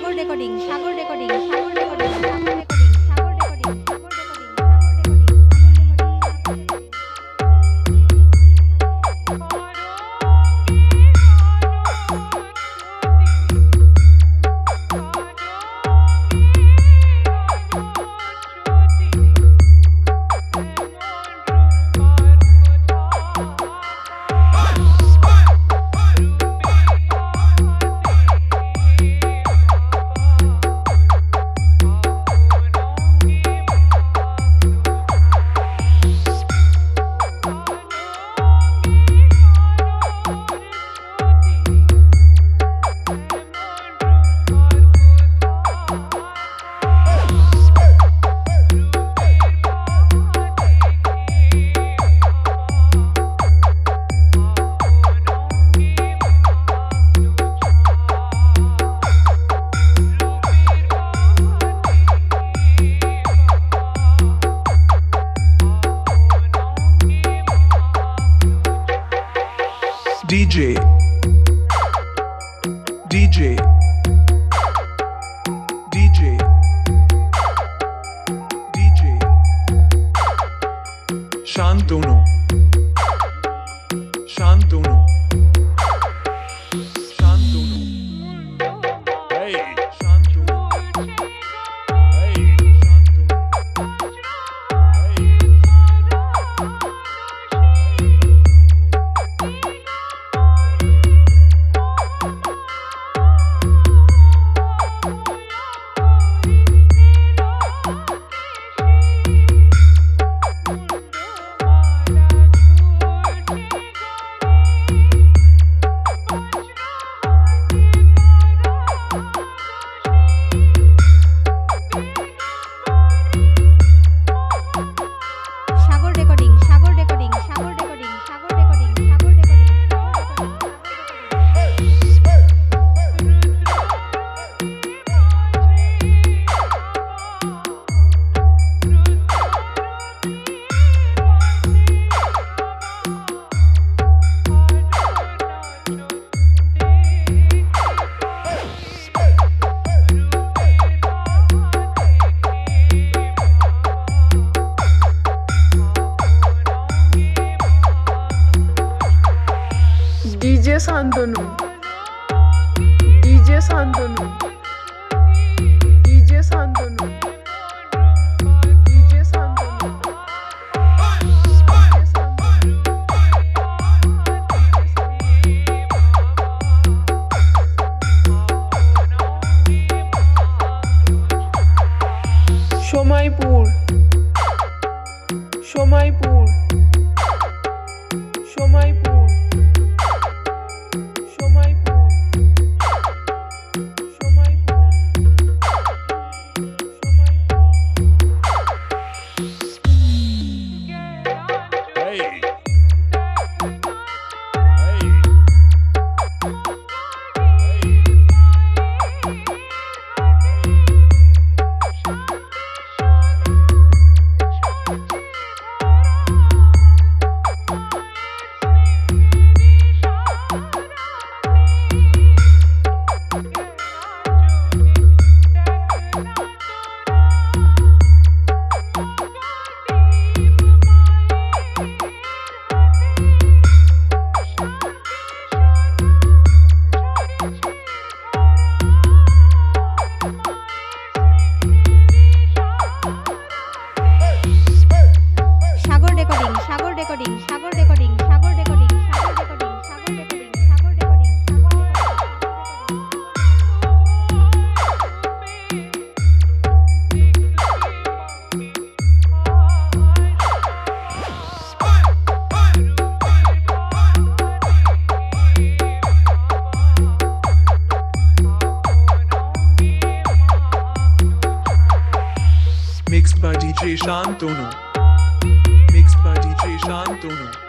Sagar recording Sagar recording Sagar recording DJ DJ DJ DJ Shantanu Shantanu Shantanu Hey Shantanu Hey Shantanu Sagar recording Sagar recording Sagar recording Sagar recording Sagar recording DJ Shantanu DJ Shantanu DJ Shantanu DJ Shantanu Shomaipur Shomaipur Shomaipur Shomaipur Shomaipur Hey Hey Sagar recording Sagar recording Sagar recording Sagar recording Sagar recording Sagar recording Sagar recording Mixed by DJ Shantanu Mixed by DJ Shantanu